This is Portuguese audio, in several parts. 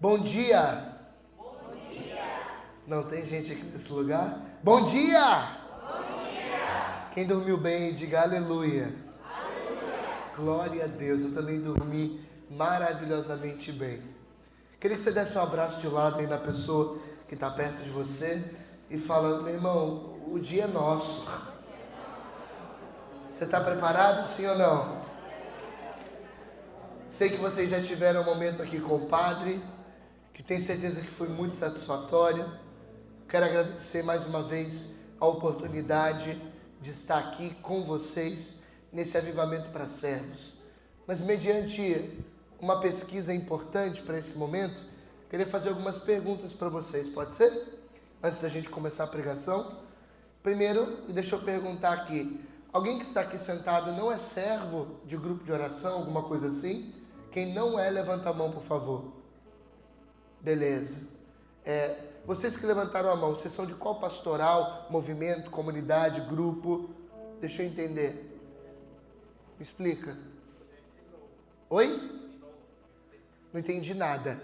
Bom dia. Bom dia. Não tem gente aqui nesse lugar? Bom dia. Bom dia. Quem dormiu bem, diga aleluia. Aleluia. Glória a Deus, eu também dormi maravilhosamente bem. Queria que você desse um abraço de lado aí na pessoa que está perto de você e falando, meu irmão, o dia é nosso. Você está preparado, sim ou não? Sei que vocês já tiveram um momento aqui com o Padre, que tenho certeza que foi muito satisfatório. Quero agradecer mais uma vez a oportunidade de estar aqui com vocês nesse avivamento para servos. Mas mediante uma pesquisa importante para esse momento, queria fazer algumas perguntas para vocês, pode ser? Antes da gente começar a pregação. Primeiro, deixa eu perguntar aqui, alguém que está aqui sentado não é servo de grupo de oração, alguma coisa assim? Quem não é, levanta a mão, por favor. Beleza. Vocês que levantaram a mão, vocês são de qual pastoral, movimento, comunidade, grupo? Deixa eu entender. Me explica. Oi? Não entendi nada.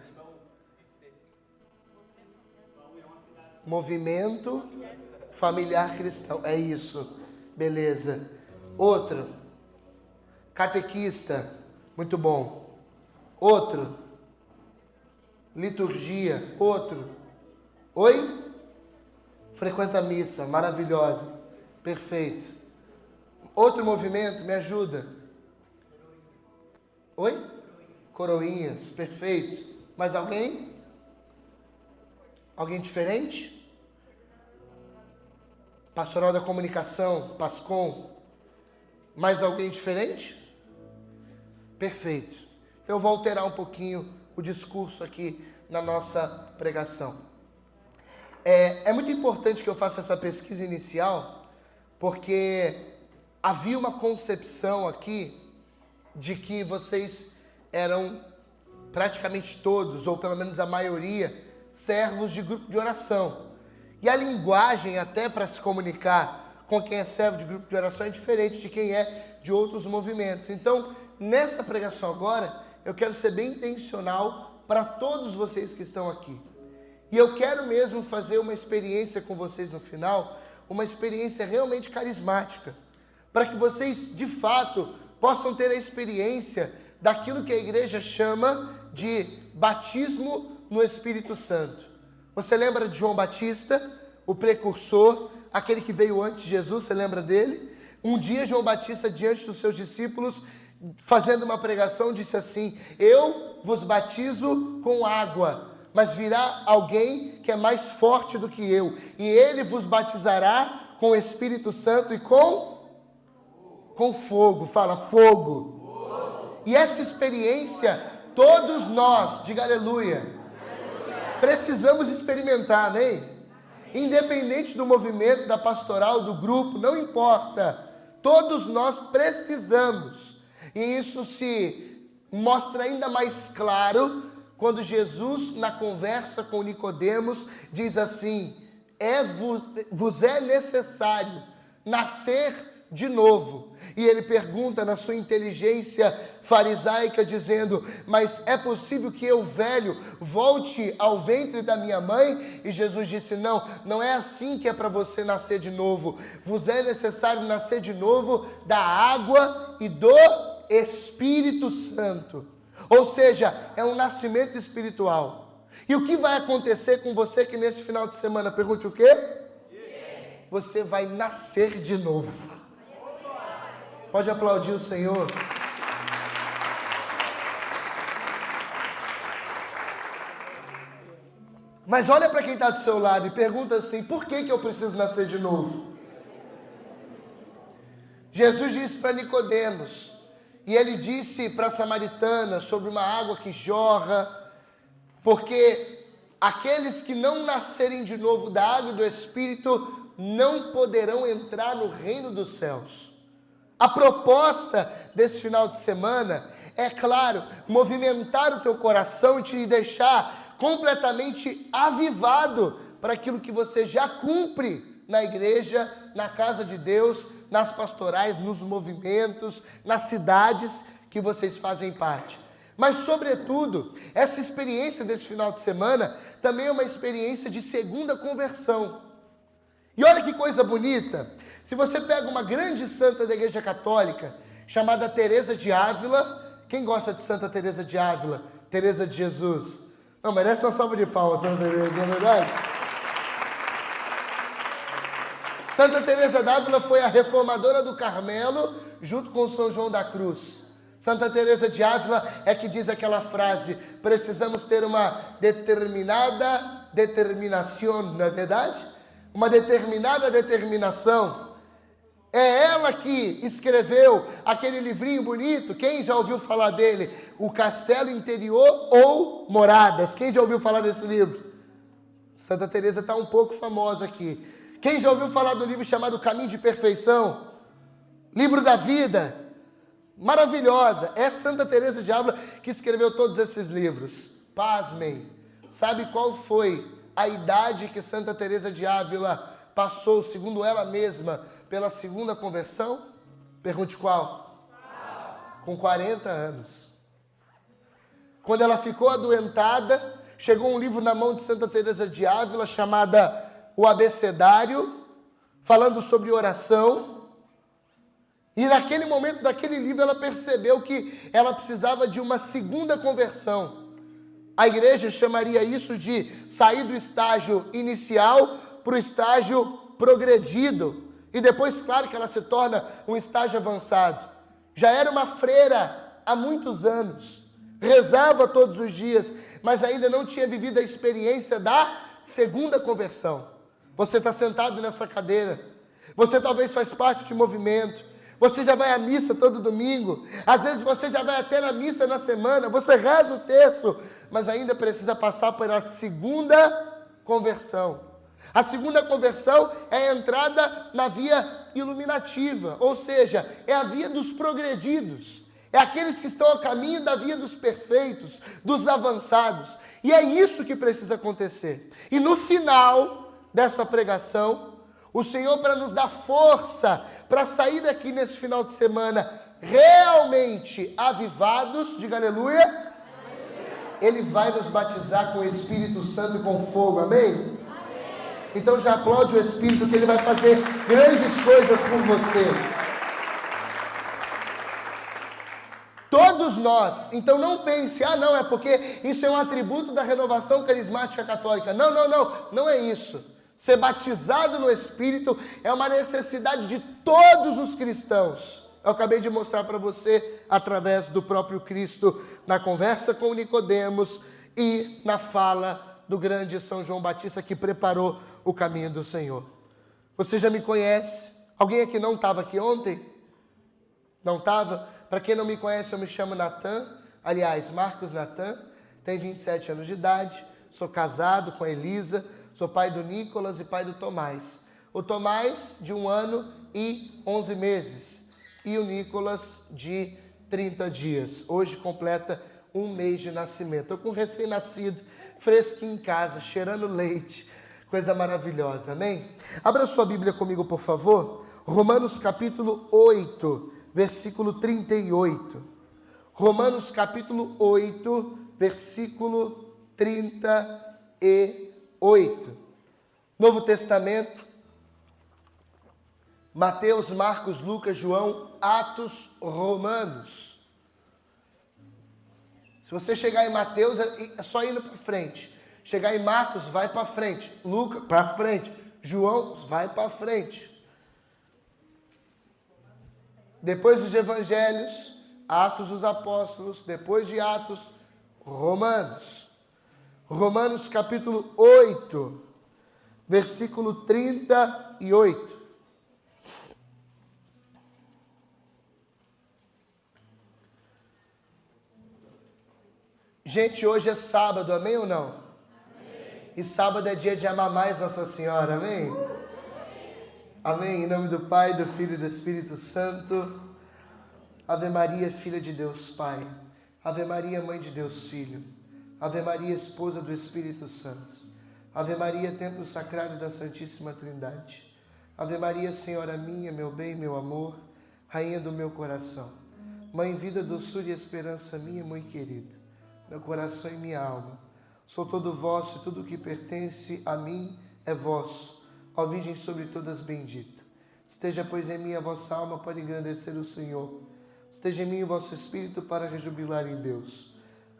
Movimento familiar cristão. É isso. Beleza. Outro. Catequista. Muito bom. Outro. Liturgia. Outro. Oi? Frequenta a missa. Maravilhosa. Perfeito. Outro movimento. Me ajuda. Oi? Coroinhas. Perfeito. Mais alguém? Alguém diferente? Pastoral da Comunicação, PASCOM. Mais alguém diferente? Perfeito. Então eu vou alterar um pouquinho o discurso aqui na nossa pregação. É muito importante que eu faça essa pesquisa inicial, porque havia uma concepção aqui de que vocês eram praticamente todos, ou pelo menos a maioria, servos de grupo de oração. E a linguagem até para se comunicar com quem é servo de grupo de oração é diferente de quem é de outros movimentos. Então, nessa pregação agora, eu quero ser bem intencional para todos vocês que estão aqui. E eu quero mesmo fazer uma experiência com vocês no final, uma experiência realmente carismática, para que vocês, de fato, possam ter a experiência daquilo que a igreja chama de batismo no Espírito Santo. Você lembra de João Batista, o precursor, aquele que veio antes de Jesus, você lembra dele? Um dia João Batista, diante dos seus discípulos, fazendo uma pregação, disse assim: eu vos batizo com água, mas virá alguém que é mais forte do que eu, e ele vos batizará com o Espírito Santo e com fogo. Fala, fogo. E essa experiência, todos nós, diga aleluia, precisamos experimentar, né? Independente do movimento, da pastoral, do grupo, não importa. Todos nós precisamos. E isso se mostra ainda mais claro quando Jesus, na conversa com Nicodemos, diz assim: vos é necessário nascer de novo. E ele pergunta na sua inteligência farisaica, dizendo: mas é possível que eu, velho, volte ao ventre da minha mãe? E Jesus disse: não é assim que é para você nascer de novo. Vos é necessário nascer de novo da água e do Espírito Santo. Ou seja, é um nascimento espiritual. E o que vai acontecer com você que nesse final de semana, pergunte o quê? Você vai nascer de novo. Pode aplaudir o Senhor. Mas olha para quem está do seu lado e pergunta assim: por que eu preciso nascer de novo? Jesus disse para Nicodemos, e ele disse para a samaritana sobre uma água que jorra, porque aqueles que não nascerem de novo da água e do Espírito não poderão entrar no reino dos céus. A proposta desse final de semana é, claro, movimentar o teu coração e te deixar completamente avivado para aquilo que você já cumpre na igreja, na casa de Deus, nas pastorais, nos movimentos, nas cidades que vocês fazem parte. Mas, sobretudo, essa experiência desse final de semana também é uma experiência de segunda conversão. E olha que coisa bonita, se você pega uma grande santa da Igreja Católica, chamada Teresa de Ávila, quem gosta de Santa Teresa de Ávila? Teresa de Jesus. Não, merece uma salva de palmas, Santa Teresa, não é verdade? Santa Teresa d'Ávila foi a reformadora do Carmelo, junto com São João da Cruz. Santa Teresa de Ávila é que diz aquela frase: precisamos ter uma determinada determinação, não é verdade? Uma determinada determinação. É ela que escreveu aquele livrinho bonito, quem já ouviu falar dele? O Castelo Interior ou Moradas. Quem já ouviu falar desse livro? Santa Teresa está um pouco famosa aqui. Quem já ouviu falar do livro chamado Caminho de Perfeição? Livro da Vida. Maravilhosa. É Santa Teresa de Ávila que escreveu todos esses livros. Pasmem. Sabe qual foi a idade que Santa Teresa de Ávila passou, segundo ela mesma, pela segunda conversão? Pergunte qual? Com 40 anos. Quando ela ficou adoentada, chegou um livro na mão de Santa Teresa de Ávila chamada O Abecedário, falando sobre oração. E naquele momento daquele livro ela percebeu que ela precisava de uma segunda conversão. A igreja chamaria isso de sair do estágio inicial para o estágio progredido. E depois, claro, que ela se torna um estágio avançado. Já era uma freira há muitos anos. Rezava todos os dias, mas ainda não tinha vivido a experiência da segunda conversão. Você está sentado nessa cadeira. Você talvez faz parte de movimento. Você já vai à missa todo domingo. Às vezes você já vai até na missa na semana. Você reza o texto, mas ainda precisa passar pela segunda conversão. A segunda conversão é a entrada na via iluminativa, ou seja, é a via dos progredidos. É aqueles que estão ao caminho da via dos perfeitos, dos avançados. E é isso que precisa acontecer. E no final dessa pregação, o Senhor, para nos dar força para sair daqui nesse final de semana realmente avivados, diga aleluia, Ele vai nos batizar com o Espírito Santo e com fogo, amém? Então já aplaude o Espírito que Ele vai fazer grandes coisas por você. Todos nós, então não pense, não, é porque isso é um atributo da renovação carismática católica. Não é isso. Ser batizado no Espírito é uma necessidade de todos os cristãos. Eu acabei de mostrar para você através do próprio Cristo, na conversa com Nicodemos e na fala do grande São João Batista que preparou o caminho do Senhor. Você já me conhece? Alguém aqui não estava aqui ontem? Não estava? Para quem não me conhece, eu me chamo Natan, aliás, Marcos Natan, tenho 27 anos de idade, sou casado com a Elisa, sou pai do Nicolas e pai do Tomás. O Tomás de 1 ano e 11 meses e o Nicolas de 30 dias. Hoje completa 1 mês de nascimento. Estou com um recém-nascido, fresquinho em casa, cheirando leite. Coisa maravilhosa, amém? Abra sua Bíblia comigo, por favor. Romanos capítulo 8, versículo 38. Romanos capítulo 8, versículo 38. Novo Testamento. Mateus, Marcos, Lucas, João, Atos, Romanos. Se você chegar em Mateus, é só indo para frente. Chegar em Marcos, vai para frente. Lucas, para frente. João, vai para frente. Depois dos Evangelhos, Atos dos Apóstolos. Depois de Atos, Romanos. Romanos capítulo 8, versículo 38. Gente, hoje é sábado, amém ou não? Amém. E sábado é dia de amar mais Nossa Senhora, amém? Amém. Em nome do Pai, do Filho e do Espírito Santo. Ave Maria, Filha de Deus Pai. Ave Maria, Mãe de Deus Filho. Ave Maria, Esposa do Espírito Santo. Ave Maria, Templo Sacrário da Santíssima Trindade. Ave Maria, Senhora minha, meu bem, meu amor, Rainha do meu coração. Mãe, vida, doçura e esperança minha, muito querida, meu coração e minha alma. Sou todo vosso e tudo que pertence a mim é vosso. Ó Virgem sobre todas bendita. Esteja, pois, em mim a vossa alma para engrandecer o Senhor. Esteja em mim o vosso espírito para rejubilar em Deus.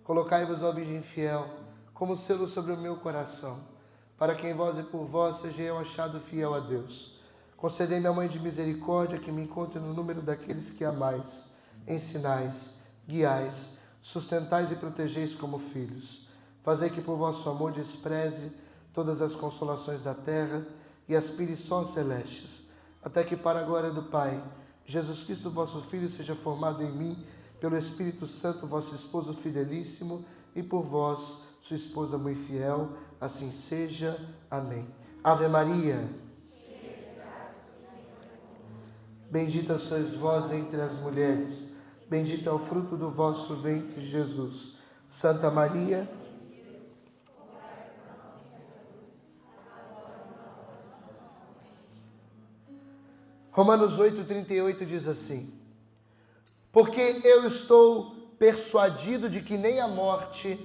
Colocai-vos, ó Virgem fiel, como selo sobre o meu coração, para que em vós e por vós seja eu achado fiel a Deus. Concedei-me a Mãe de misericórdia, que me encontre no número daqueles que amais, ensinais, guiais, sustentais e protegeis como filhos. Fazei que por vosso amor despreze todas as consolações da terra e aspire só celestes, até que para a glória do Pai, Jesus Cristo, vosso Filho, seja formado em mim, pelo Espírito Santo, vosso esposo fidelíssimo, e por vós, sua esposa muito fiel, assim seja. Amém. Ave Maria. Bendita sois vós entre as mulheres, bendito é o fruto do vosso ventre, Jesus. Santa Maria, Romanos 8,38 diz assim: porque eu estou persuadido de que nem a morte,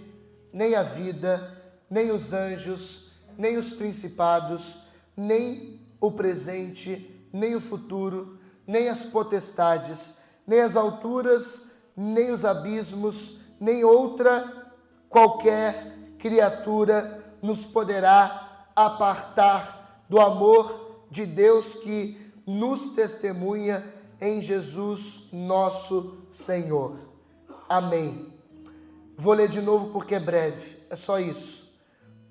nem a vida, nem os anjos, nem os principados, nem o presente, nem o futuro, nem as potestades, nem as alturas, nem os abismos, nem outra qualquer criatura nos poderá apartar do amor de Deus que nos testemunha em Jesus nosso Senhor. Amém. Vou ler de novo porque é breve, é só isso.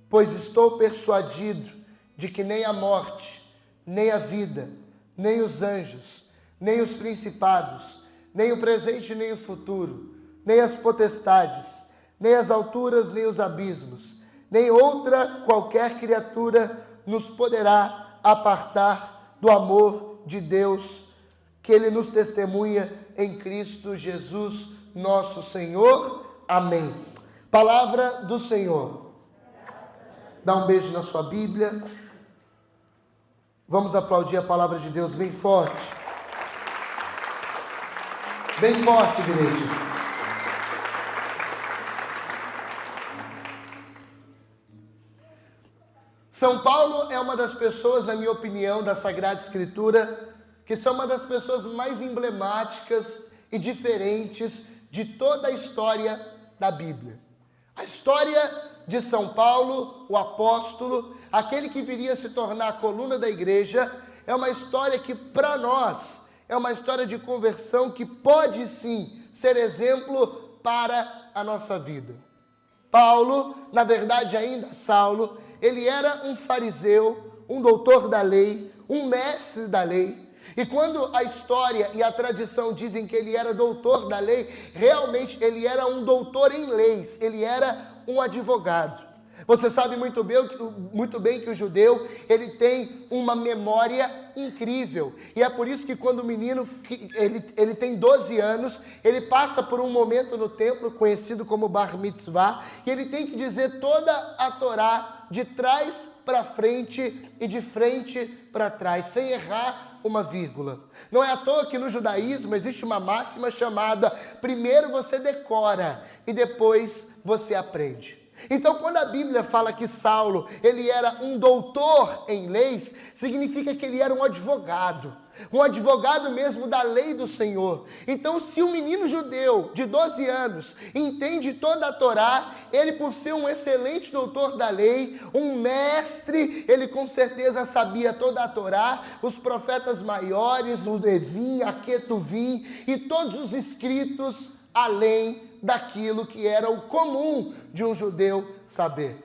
Pois estou persuadido de que nem a morte, nem a vida, nem os anjos, nem os principados, nem o presente nem o futuro, nem as potestades, nem as alturas nem os abismos, nem outra qualquer criatura nos poderá apartar do amor de Deus que Ele nos testemunha em Cristo Jesus, nosso Senhor. Amém. Palavra do Senhor. Dá um beijo na sua Bíblia. Vamos aplaudir a palavra de Deus bem forte. Bem forte, igreja. São Paulo é uma das pessoas, na minha opinião, da Sagrada Escritura, que são uma das pessoas mais emblemáticas e diferentes de toda a história da Bíblia. A história de São Paulo, o apóstolo, aquele que viria a se tornar a coluna da igreja, é uma história que, para nós, é uma história de conversão que pode sim ser exemplo para a nossa vida. Paulo, na verdade ainda Saulo, ele era um fariseu, um doutor da lei, um mestre da lei. E quando a história e a tradição dizem que ele era doutor da lei, realmente ele era um doutor em leis, ele era um advogado. Você sabe muito bem que o judeu, ele tem uma memória incrível. E é por isso que quando o menino, ele tem 12 anos, ele passa por um momento no templo, conhecido como Bar Mitzvah, e ele tem que dizer toda a Torá de trás para frente e de frente para trás, sem errar uma vírgula. Não é à toa que no judaísmo existe uma máxima chamada: primeiro você decora e depois você aprende. Então, quando a Bíblia fala que Saulo, ele era um doutor em leis, significa que ele era um advogado mesmo da lei do Senhor. Então, se um menino judeu de 12 anos entende toda a Torá, ele, por ser um excelente doutor da lei, um mestre, ele com certeza sabia toda a Torá, os profetas maiores, o Nevim, a Ketuvim e todos os escritos além daquilo que era o comum de um judeu saber.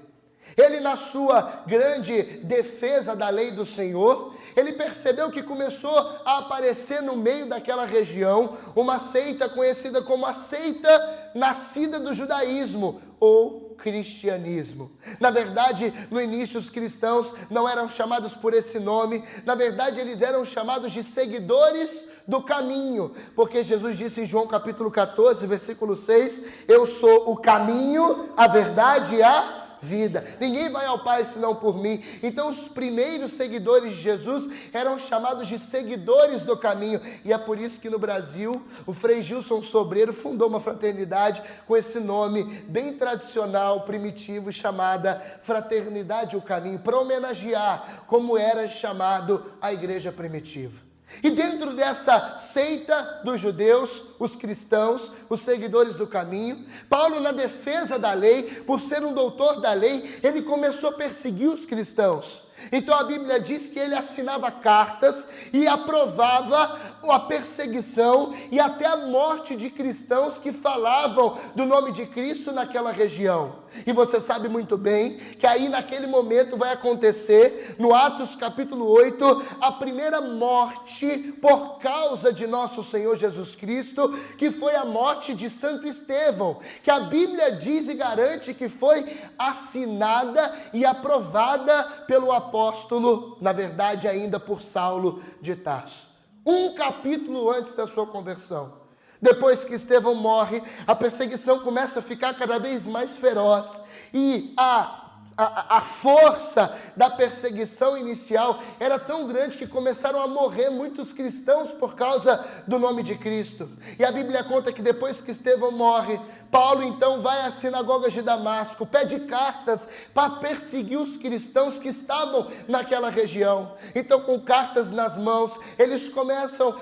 Ele, na sua grande defesa da lei do Senhor, ele percebeu que começou a aparecer no meio daquela região uma seita conhecida como a seita nascida do judaísmo ou cristianismo. Na verdade, no início os cristãos não eram chamados por esse nome, na verdade eles eram chamados de seguidores do caminho, porque Jesus disse em João capítulo 14, versículo 6, eu sou o caminho, a verdade e a vida. Ninguém vai ao Pai senão por mim. Então os primeiros seguidores de Jesus eram chamados de seguidores do caminho. E é por isso que no Brasil o Frei Gilson Sobreiro fundou uma fraternidade com esse nome bem tradicional, primitivo, chamada Fraternidade o Caminho, para homenagear como era chamado a igreja primitiva. E dentro dessa seita dos judeus, os cristãos, os seguidores do caminho, Paulo, na defesa da lei, por ser um doutor da lei, ele começou a perseguir os cristãos. Então a Bíblia diz que ele assinava cartas e aprovava a perseguição e até a morte de cristãos que falavam do nome de Cristo naquela região. E você sabe muito bem que aí naquele momento vai acontecer, no Atos capítulo 8, a primeira morte por causa de nosso Senhor Jesus Cristo, que foi a morte de Santo Estevão, que a Bíblia diz e garante que foi assinada e aprovada pelo apóstolo, na verdade ainda por Saulo de Tarso. Um capítulo antes da sua conversão. Depois que Estevão morre, a perseguição começa a ficar cada vez mais feroz. E a força da perseguição inicial era tão grande que começaram a morrer muitos cristãos por causa do nome de Cristo. E a Bíblia conta que depois que Estevão morre, Paulo então vai às sinagogas de Damasco, pede cartas para perseguir os cristãos que estavam naquela região. Então, com cartas nas mãos, eles começam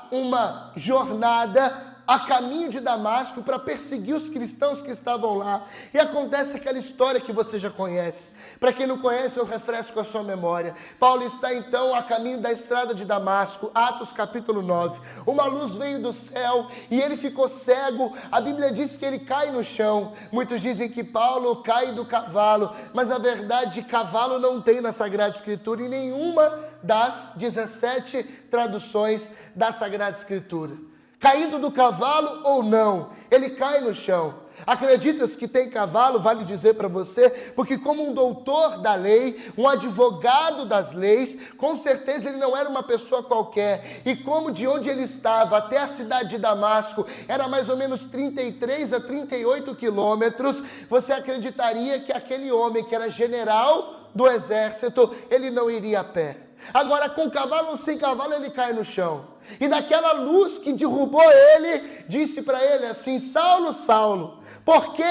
uma jornada a caminho de Damasco para perseguir os cristãos que estavam lá. E acontece aquela história que você já conhece. Para quem não conhece, eu refresco a sua memória. Paulo está então a caminho da estrada de Damasco, Atos capítulo 9. Uma luz veio do céu e ele ficou cego. A Bíblia diz que ele cai no chão. Muitos dizem que Paulo cai do cavalo, mas na verdade cavalo não tem na Sagrada Escritura em nenhuma das 17 traduções da Sagrada Escritura. Caindo do cavalo ou não, ele cai no chão. Acreditas que tem cavalo? Vale dizer para você, porque como um doutor da lei, um advogado das leis, com certeza ele não era uma pessoa qualquer. E como de onde ele estava até a cidade de Damasco era mais ou menos 33 a 38 quilômetros, você acreditaria que aquele homem que era general do exército, ele não iria a pé. Agora, com cavalo ou sem cavalo, ele cai no chão. E daquela luz que derrubou ele, disse para ele assim: Saulo, Saulo, por que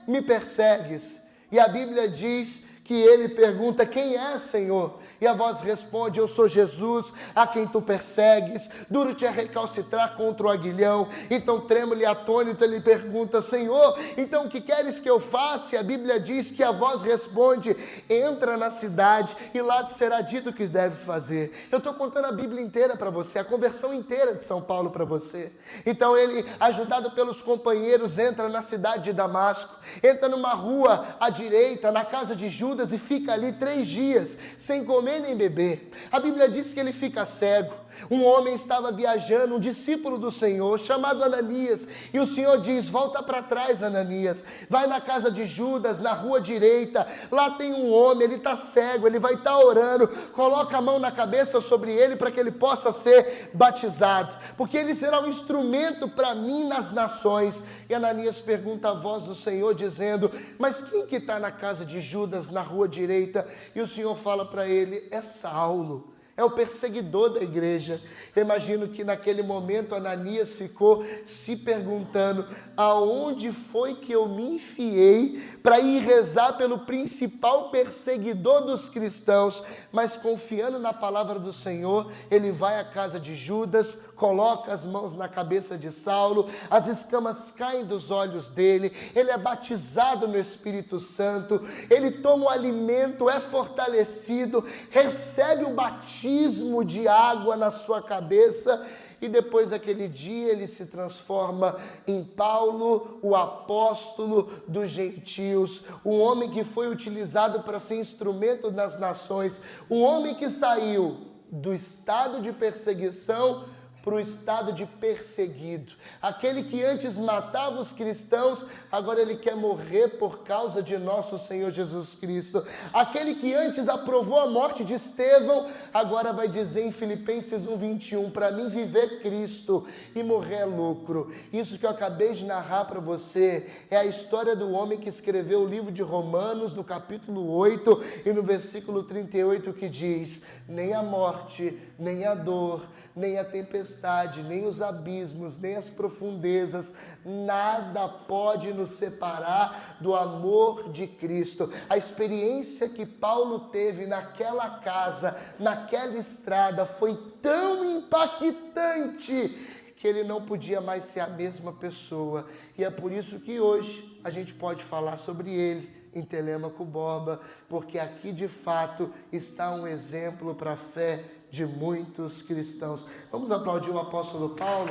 me persegues? E a Bíblia diz que ele pergunta: quem é, Senhor? E a voz responde: eu sou Jesus, a quem tu persegues. Duro-te a recalcitrar contra o aguilhão. Então, trêmulo e atônito, ele pergunta: Senhor, então o que queres que eu faça? E a Bíblia diz que a voz responde: entra na cidade e lá te será dito o que deves fazer. Eu estou contando a Bíblia inteira para você, a conversão inteira de São Paulo para você. Então ele, ajudado pelos companheiros, entra na cidade de Damasco, entra numa rua à direita, na casa de Judas, e fica ali 3 dias, sem comer nem beber. A Bíblia diz que ele fica cego. Um homem estava viajando, um discípulo do Senhor, chamado Ananias, e o Senhor diz: volta para trás, Ananias, vai na casa de Judas, na rua direita, lá tem um homem, ele está cego, ele vai estar orando, coloca a mão na cabeça sobre ele para que ele possa ser batizado, porque ele será um instrumento para mim nas nações. E Ananias pergunta a voz do Senhor dizendo: mas quem que está na casa de Judas, na rua direita? E o Senhor fala para ele: é Saulo. É o perseguidor da igreja. Eu imagino que naquele momento Ananias ficou se perguntando: aonde foi que eu me enfiei para ir rezar pelo principal perseguidor dos cristãos? Mas confiando na palavra do Senhor, ele vai à casa de Judas, coloca as mãos na cabeça de Saulo, as escamas caem dos olhos dele, ele é batizado no Espírito Santo, ele toma o alimento, é fortalecido, recebe o batismo de água na sua cabeça, e depois daquele dia ele se transforma em Paulo, o apóstolo dos gentios, um homem que foi utilizado para ser instrumento das nações, um homem que saiu do estado de perseguição para o estado de perseguido. Aquele que antes matava os cristãos, agora ele quer morrer por causa de nosso Senhor Jesus Cristo. Aquele que antes aprovou a morte de Estevão, agora vai dizer em Filipenses 1:21, para mim viver Cristo e morrer é lucro. Isso que eu acabei de narrar para você é a história do homem que escreveu o livro de Romanos, no capítulo 8 e no versículo 38, que diz: nem a morte, nem a dor, nem a tempestade, nem os abismos, nem as profundezas, nada pode nos separar do amor de Cristo. A experiência que Paulo teve naquela casa, naquela estrada, foi tão impactante que ele não podia mais ser a mesma pessoa. E é por isso que hoje a gente pode falar sobre ele em Telêmaco Borba, porque aqui de fato está um exemplo para a fé de muitos cristãos. Vamos aplaudir o apóstolo Paulo?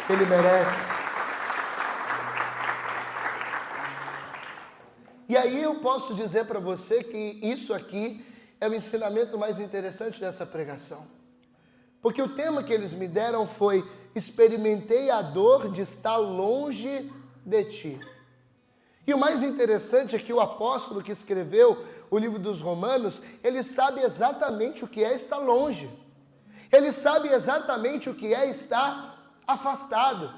Ele merece. E aí eu posso dizer para você que isso aqui é o ensinamento mais interessante dessa pregação. Porque o tema que eles me deram foi: experimentei a dor de estar longe de ti. E o mais interessante é que o apóstolo que escreveu o livro dos Romanos, ele sabe exatamente o que é estar longe. Ele sabe exatamente o que é estar afastado.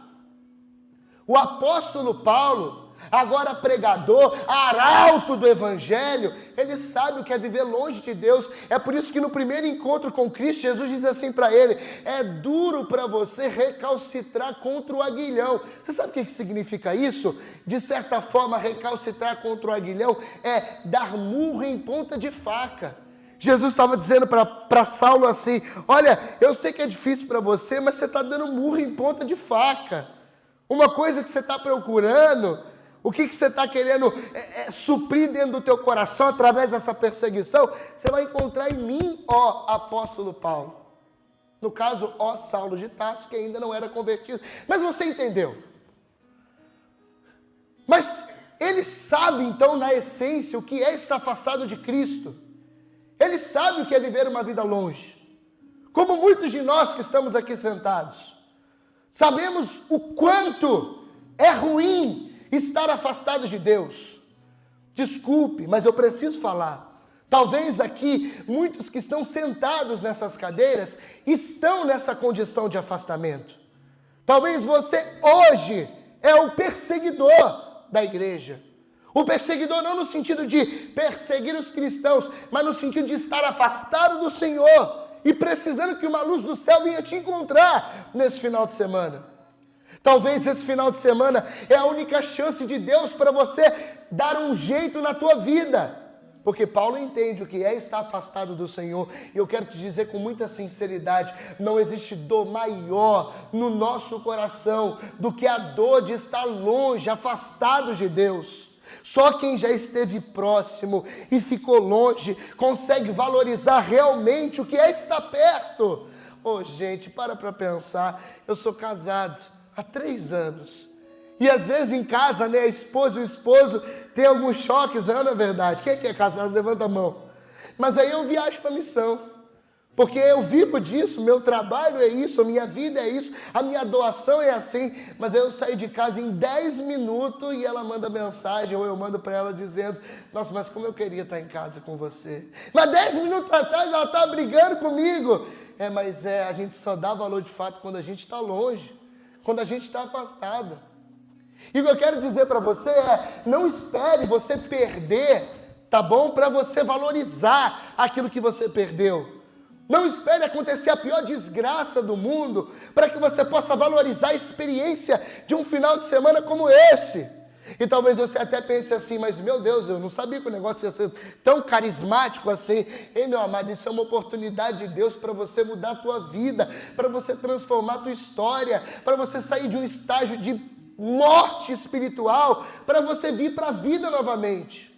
O apóstolo Paulo, agora pregador, arauto do evangelho, ele sabe o que é viver longe de Deus. É por isso que no primeiro encontro com Cristo, Jesus diz assim para ele: é duro para você recalcitrar contra o aguilhão. Você sabe o que significa isso? De certa forma, recalcitrar contra o aguilhão é dar murro em ponta de faca. Jesus estava dizendo para Saulo assim: olha, eu sei que é difícil para você, mas você está dando murro em ponta de faca. Uma coisa que você está procurando, o que você está querendo suprir dentro do teu coração através dessa perseguição, você vai encontrar em mim, ó apóstolo Paulo. No caso, ó Saulo de Tarso, que ainda não era convertido. Mas você entendeu? Mas ele sabe então na essência o que é estar afastado de Cristo. Ele sabe o que é viver uma vida longe. Como muitos de nós que estamos aqui sentados. Sabemos o quanto é ruim estar afastado de Deus. Desculpe, mas eu preciso falar. Talvez aqui, muitos que estão sentados nessas cadeiras, estão nessa condição de afastamento. Talvez você hoje é o perseguidor da igreja. O perseguidor não no sentido de perseguir os cristãos, mas no sentido de estar afastado do Senhor e precisando que uma luz do céu venha te encontrar nesse final de semana. Talvez esse final de semana é a única chance de Deus para você dar um jeito na tua vida. Porque Paulo entende o que é estar afastado do Senhor. E eu quero te dizer com muita sinceridade, não existe dor maior no nosso coração do que a dor de estar longe, afastado de Deus. Só quem já esteve próximo e ficou longe consegue valorizar realmente o que é estar perto. Gente, para pensar. Eu sou casado há 3 anos. E às vezes em casa, a esposa e o esposo tem alguns choques, não é verdade? Quem é que é casado? Levanta a mão. Mas aí eu viajo para a missão. Porque eu vivo disso, meu trabalho é isso, a minha vida é isso, a minha doação é assim. Mas aí eu saio de casa em 10 minutos e ela manda mensagem, ou eu mando para ela dizendo: nossa, mas como eu queria estar em casa com você. Mas 10 minutos atrás ela está brigando comigo. Mas a gente só dá valor de fato quando a gente está longe, quando a gente está afastado. E o que eu quero dizer para você é: não espere você perder, tá bom? Para você valorizar aquilo que você perdeu. Não espere acontecer a pior desgraça do mundo para que você possa valorizar a experiência de um final de semana como esse. E talvez você até pense assim: mas meu Deus, eu não sabia que o negócio ia ser tão carismático assim. Ei, meu amado, isso é uma oportunidade de Deus para você mudar a tua vida, para você transformar a tua história, para você sair de um estágio de morte espiritual, para você vir para a vida novamente.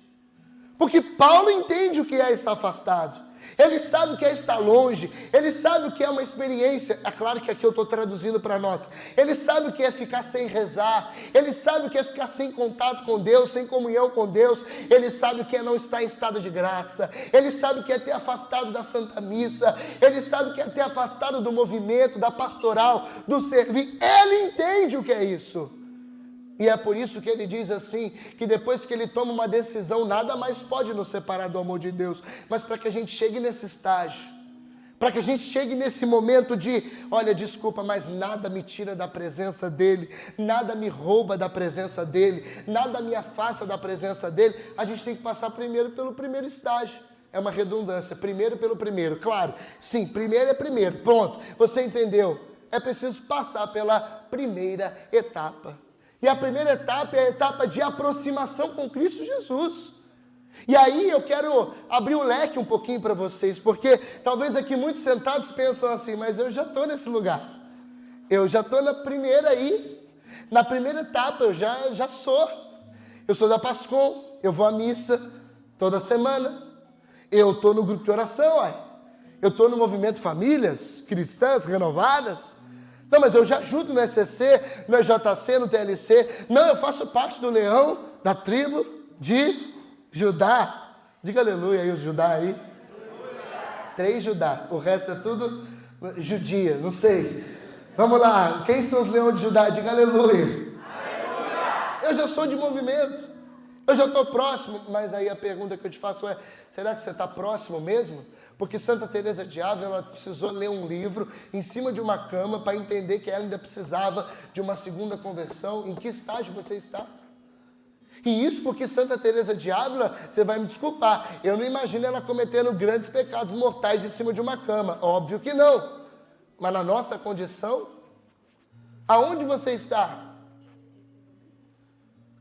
Porque Paulo entende o que é estar afastado. Ele sabe o que é estar longe, ele sabe o que é uma experiência, é claro que aqui eu estou traduzindo para nós, ele sabe o que é ficar sem rezar, ele sabe o que é ficar sem contato com Deus, sem comunhão com Deus, ele sabe o que é não estar em estado de graça, ele sabe o que é ter afastado da Santa Missa, ele sabe o que é ter afastado do movimento, da pastoral, do servir, ele entende o que é isso. E é por isso que ele diz assim, que depois que ele toma uma decisão, nada mais pode nos separar do amor de Deus. Mas para que a gente chegue nesse estágio, para que a gente chegue nesse momento de, olha, desculpa, mas nada me tira da presença dele, nada me rouba da presença dele, nada me afasta da presença dele, a gente tem que passar primeiro pelo primeiro estágio. É uma redundância, primeiro pelo primeiro, claro, sim, primeiro é primeiro, pronto, você entendeu? É preciso passar pela primeira etapa. E a primeira etapa é a etapa de aproximação com Cristo Jesus. E aí eu quero abrir o leque um pouquinho para vocês, porque talvez aqui muitos sentados pensam assim, mas eu já estou nesse lugar. Eu já estou na primeira aí, na primeira etapa, eu já sou. Eu sou da Pascom, eu vou à missa toda semana. Eu estou no grupo de oração, eu estou no movimento Famílias Cristãs Renovadas. Não, mas eu já ajudo no ECC, no EJC, no TLC. Não, eu faço parte do leão, da tribo de Judá. Diga aleluia aí, os Judá aí. Aleluia. 3 Judá, o resto é tudo judia, não sei. Vamos lá, quem são os leões de Judá? Diga aleluia. Aleluia. Eu já sou de movimento, eu já estou próximo. Mas aí a pergunta que eu te faço é, será que você está próximo mesmo? Porque Santa Teresa de Ávila, ela precisou ler um livro em cima de uma cama para entender que ela ainda precisava de uma segunda conversão. Em que estágio você está? E isso porque Santa Teresa de Ávila, você vai me desculpar, eu não imagino ela cometendo grandes pecados mortais em cima de uma cama. Óbvio que não. Mas na nossa condição, aonde você está?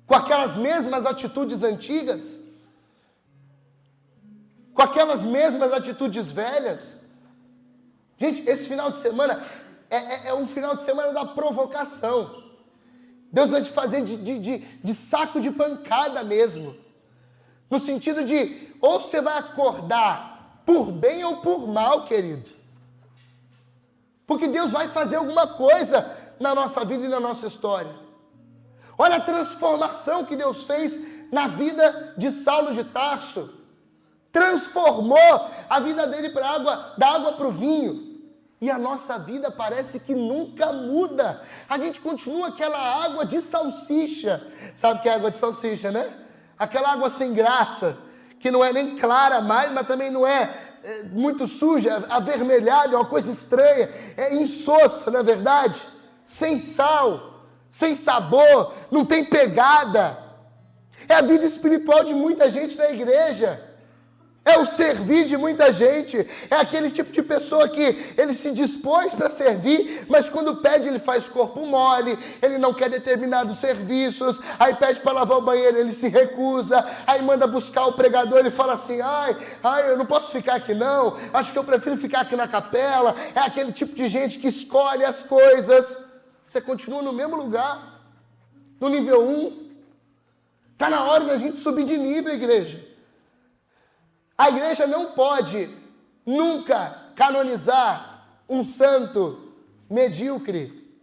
Com aquelas mesmas atitudes antigas? Com aquelas mesmas atitudes velhas? Gente, esse final de semana é um final de semana da provocação. Deus vai te fazer de saco de pancada mesmo. No sentido de, ou você vai acordar por bem ou por mal, querido. Porque Deus vai fazer alguma coisa na nossa vida e na nossa história. Olha a transformação que Deus fez na vida de Saulo de Tarso. Transformou a vida dele da água para o vinho. E a nossa vida parece que nunca muda. A gente continua aquela água de salsicha. Sabe o que é água de salsicha, né? Aquela água sem graça, que não é nem clara mais, mas também não é muito suja, avermelhada, é uma coisa estranha. É insossa, não é verdade? Sem sal, sem sabor, não tem pegada. É a vida espiritual de muita gente na igreja. É o servir de muita gente, é aquele tipo de pessoa que ele se dispôs para servir, mas quando pede ele faz corpo mole, ele não quer determinados serviços, aí pede para lavar o banheiro, ele se recusa, aí manda buscar o pregador, ele fala assim, ai, eu não posso ficar aqui não, acho que eu prefiro ficar aqui na capela. É aquele tipo de gente que escolhe as coisas. Você continua no mesmo lugar, no nível 1, está na hora da gente subir de nível, igreja. A igreja não pode nunca canonizar um santo medíocre.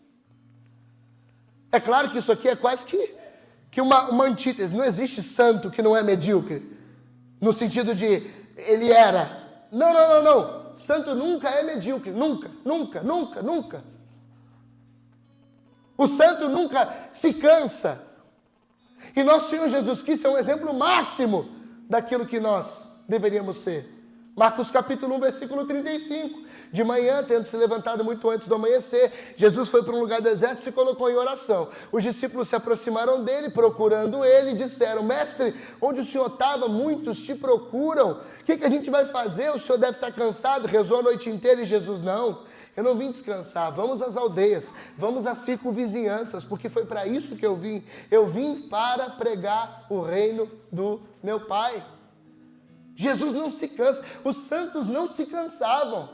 É claro que isso aqui é quase que uma antítese. Não existe santo que não é medíocre. No sentido de, ele era. Não. Santo nunca é medíocre. Nunca. O santo nunca se cansa. E nosso Senhor Jesus Cristo é um exemplo máximo daquilo que nós deveríamos ser. Marcos capítulo 1, versículo 35. De manhã, tendo se levantado muito antes do amanhecer, Jesus foi para um lugar deserto e se colocou em oração. Os discípulos se aproximaram dele, procurando ele, e disseram, mestre, onde o senhor estava? Muitos te procuram. O que a gente vai fazer? O senhor deve estar cansado, rezou a noite inteira. E Jesus, não, eu não vim descansar. Vamos às aldeias, vamos às circunvizinhanças, porque foi para isso que eu vim. Eu vim para pregar o reino do meu Pai. Jesus não se cansa, os santos não se cansavam.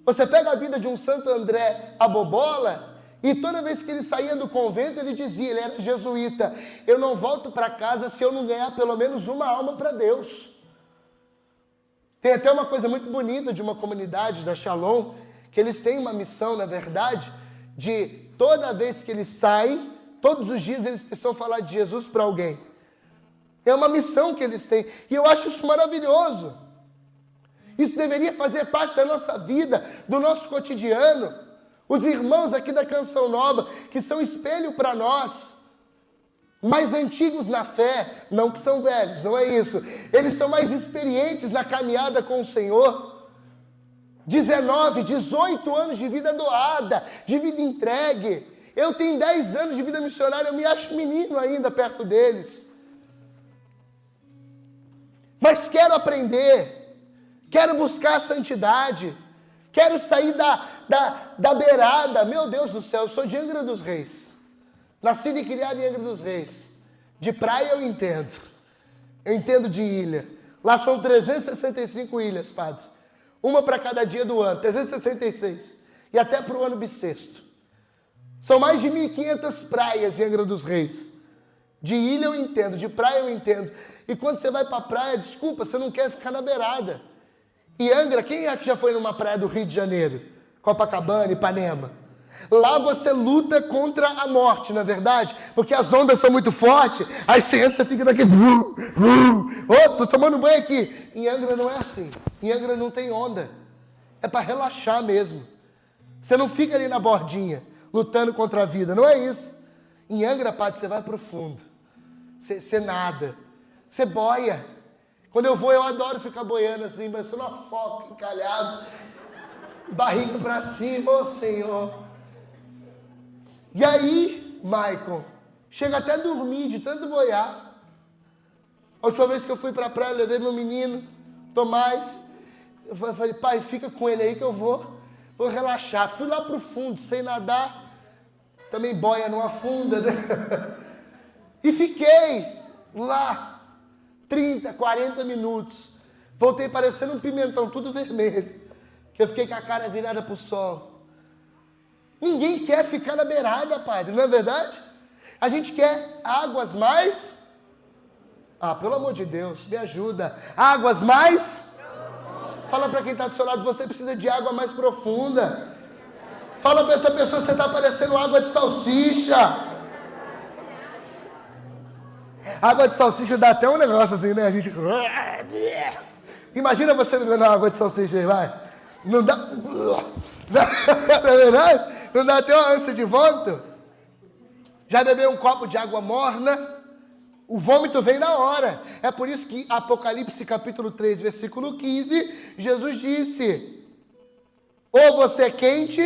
Você pega a vida de um santo André Abobola, e toda vez que ele saía do convento, ele dizia, ele era jesuíta, eu não volto para casa se eu não ganhar pelo menos uma alma para Deus. Tem até uma coisa muito bonita de uma comunidade da Shalom, que eles têm uma missão, na verdade, de toda vez que eles saem, todos os dias eles precisam falar de Jesus para alguém. É uma missão que eles têm. E eu acho isso maravilhoso. Isso deveria fazer parte da nossa vida, do nosso cotidiano. Os irmãos aqui da Canção Nova, que são espelho para nós, mais antigos na fé, não que são velhos, não é isso. Eles são mais experientes na caminhada com o Senhor. 19, 18 anos de vida doada, de vida entregue. Eu tenho 10 anos de vida missionária, eu me acho menino ainda perto deles. Mas quero aprender, quero buscar a santidade, quero sair da beirada. Meu Deus do céu, eu sou de Angra dos Reis, nascido e criado em Angra dos Reis. De praia eu entendo de ilha. Lá são 365 ilhas, padre, uma para cada dia do ano, 366, e até para o ano bissexto. São mais de 1.500 praias em Angra dos Reis. De ilha eu entendo, de praia eu entendo. E quando você vai para a praia, desculpa, você não quer ficar na beirada. E Angra, quem é que já foi numa praia do Rio de Janeiro? Copacabana, Ipanema. Lá você luta contra a morte, não é verdade? Porque as ondas são muito fortes, aí você entra, você fica daquele... tô tomando banho aqui. Em Angra não é assim. Em Angra não tem onda. É para relaxar mesmo. Você não fica ali na bordinha, lutando contra a vida, não é isso. Em Angra, padre, você vai para o fundo. Você nada. Você boia. Quando eu adoro ficar boiando assim, mas sou uma foca, encalhado, barriga para cima, ô Senhor. E aí, Maicon, chega até a dormir de tanto boiar. A última vez que eu fui para a praia, eu levei meu menino, Tomás. Eu falei, pai, fica com ele aí que eu vou relaxar. Fui lá pro fundo, sem nadar. Também boia não afunda, né? E fiquei lá 30, 40 minutos. Voltei parecendo um pimentão, tudo vermelho. Que eu fiquei com a cara virada pro sol. Ninguém quer ficar na beirada, padre, não é verdade? A gente quer águas mais... pelo amor de Deus, me ajuda. Águas mais... Fala para quem está do seu lado, você precisa de água mais profunda. Fala para essa pessoa, você está parecendo água de salsicha. Água de salsicha dá até um negócio assim, né? A gente... Imagina você bebendo água de salsicha aí, vai. Não dá... Não é verdade? Não dá até uma ânsia de vômito? Já bebeu um copo de água morna? O vômito vem na hora. É por isso que Apocalipse capítulo 3, versículo 15, Jesus disse: ou você é quente,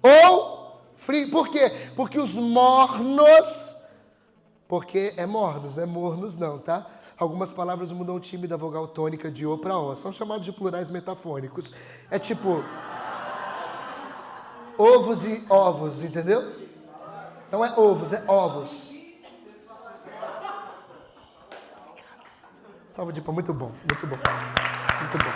ou frio. Por quê? Porque os mornos, porque é mornos, não é mornos não, tá? Algumas palavras mudam o time da vogal tônica de O para O. São chamados de plurais metafônicos. É tipo... ovos e ovos, entendeu? Não é ovos, é ovos. Salva de palmas, muito bom, muito bom, muito bom.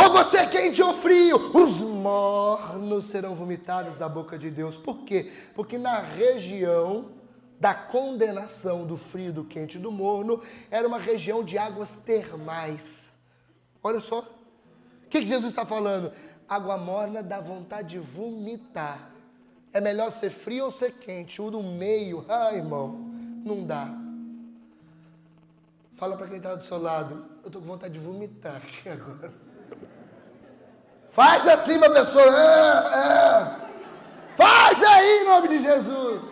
Ou você é quente ou frio, os mornos serão vomitados da boca de Deus. Por quê? Porque na região da condenação do frio, do quente e do morno, era uma região de águas termais. Olha só. O que Jesus está falando? Água morna dá vontade de vomitar. É melhor ser frio ou ser quente? O no meio, irmão, não dá. Fala para quem está do seu lado, eu estou com vontade de vomitar aqui agora. Faz assim, uma pessoa. Faz aí, em nome de Jesus.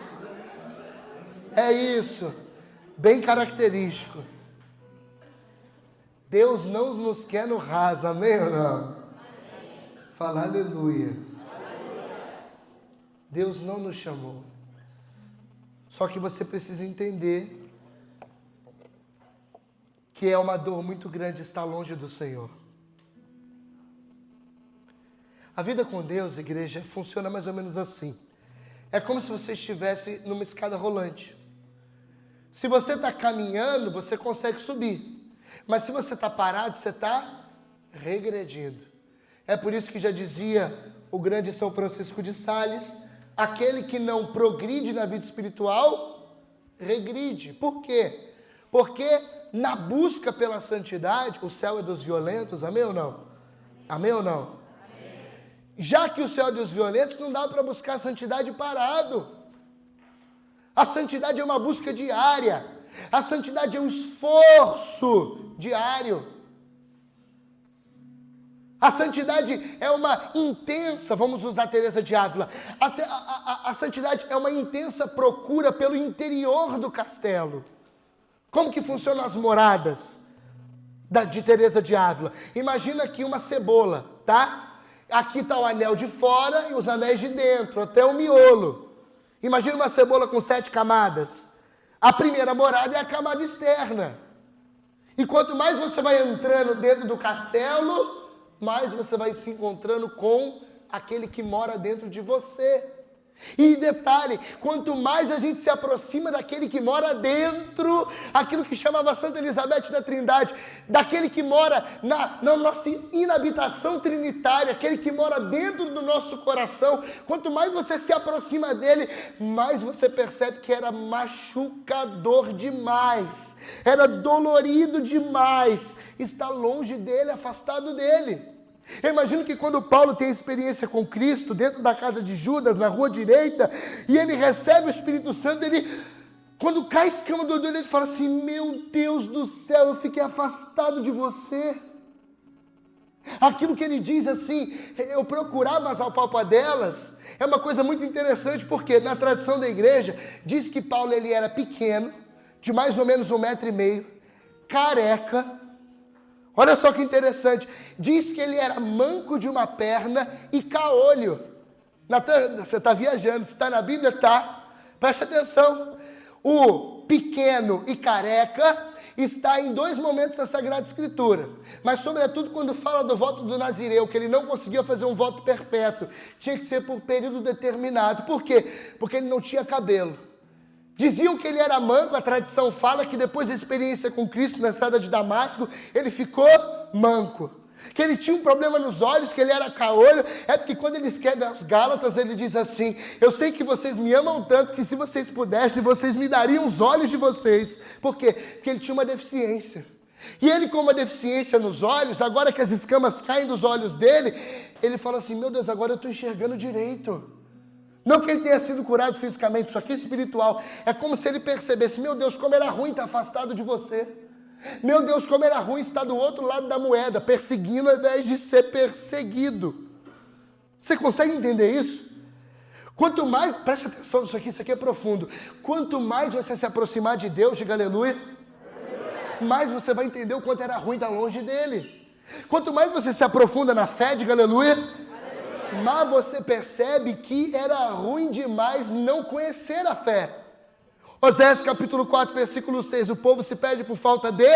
É isso. Bem característico. Deus não nos quer no raso, amém ou não? Fala aleluia. Deus não nos chamou. Só que você precisa entender que é uma dor muito grande estar longe do Senhor. A vida com Deus, igreja, funciona mais ou menos assim. É como se você estivesse numa escada rolante. Se você está caminhando, você consegue subir. Mas se você está parado, você está regredindo. É por isso que já dizia o grande São Francisco de Sales, aquele que não progride na vida espiritual, regride. Por quê? Porque na busca pela santidade, o céu é dos violentos, amém ou não? Amém ou não? Amém. Já que o céu é dos violentos, não dá para buscar a santidade parado. A santidade é uma busca diária. A santidade é um esforço diário. A santidade é uma intensa, vamos usar Teresa de Ávila, a santidade é uma intensa procura pelo interior do castelo. Como que funcionam as moradas de Teresa de Ávila? Imagina aqui uma cebola, tá? Aqui está o anel de fora e os anéis de dentro, até o miolo. Imagina uma cebola com 7 camadas. A primeira morada é a camada externa. E quanto mais você vai entrando dentro do castelo, mais você vai se encontrando com aquele que mora dentro de você. E detalhe, quanto mais a gente se aproxima daquele que mora dentro, aquilo que chamava Santa Elizabeth da Trindade, daquele que mora na nossa inabitação trinitária, aquele que mora dentro do nosso coração, quanto mais você se aproxima dele, mais você percebe que era machucador demais, era dolorido demais estar longe dele, afastado dele. Eu imagino que quando Paulo tem experiência com Cristo, dentro da casa de Judas, na rua direita, e ele recebe o Espírito Santo, quando cai a escama do olho, ele fala assim, meu Deus do céu, eu fiquei afastado de você. Aquilo que ele diz assim, eu procurava as alpapadelas, é uma coisa muito interessante, porque na tradição da igreja, diz que Paulo ele era pequeno, de mais ou menos 1,5 m, careca. Olha só que interessante, diz que ele era manco de uma perna e caolho. Você está viajando, se está na Bíblia, tá? Preste atenção. O pequeno e careca está em 2 momentos da Sagrada Escritura. Mas sobretudo quando fala do voto do Nazireu, que ele não conseguia fazer um voto perpétuo. Tinha que ser por período determinado. Por quê? Porque ele não tinha cabelo. Diziam que ele era manco, a tradição fala que depois da experiência com Cristo na estrada de Damasco, ele ficou manco. Que ele tinha um problema nos olhos, que ele era caolho, é porque quando ele escreve aos Gálatas, ele diz assim, eu sei que vocês me amam tanto, que se vocês pudessem, vocês me dariam os olhos de vocês. Por quê? Porque ele tinha uma deficiência. E ele com uma deficiência nos olhos, agora que as escamas caem dos olhos dele, ele fala assim, meu Deus, agora eu estou enxergando direito. Não que ele tenha sido curado fisicamente, isso aqui é espiritual. É como se ele percebesse, meu Deus, como era ruim estar afastado de você. Meu Deus, como era ruim estar do outro lado da moeda, perseguindo ao invés de ser perseguido. Você consegue entender isso? Quanto mais, preste atenção nisso aqui é profundo. Quanto mais você se aproximar de Deus, diga aleluia, mais você vai entender o quanto era ruim estar longe dele. Quanto mais você se aprofunda na fé, diga aleluia, mas você percebe que era ruim demais não conhecer a fé. Oséias capítulo 4, versículo 6, o povo se perde por falta de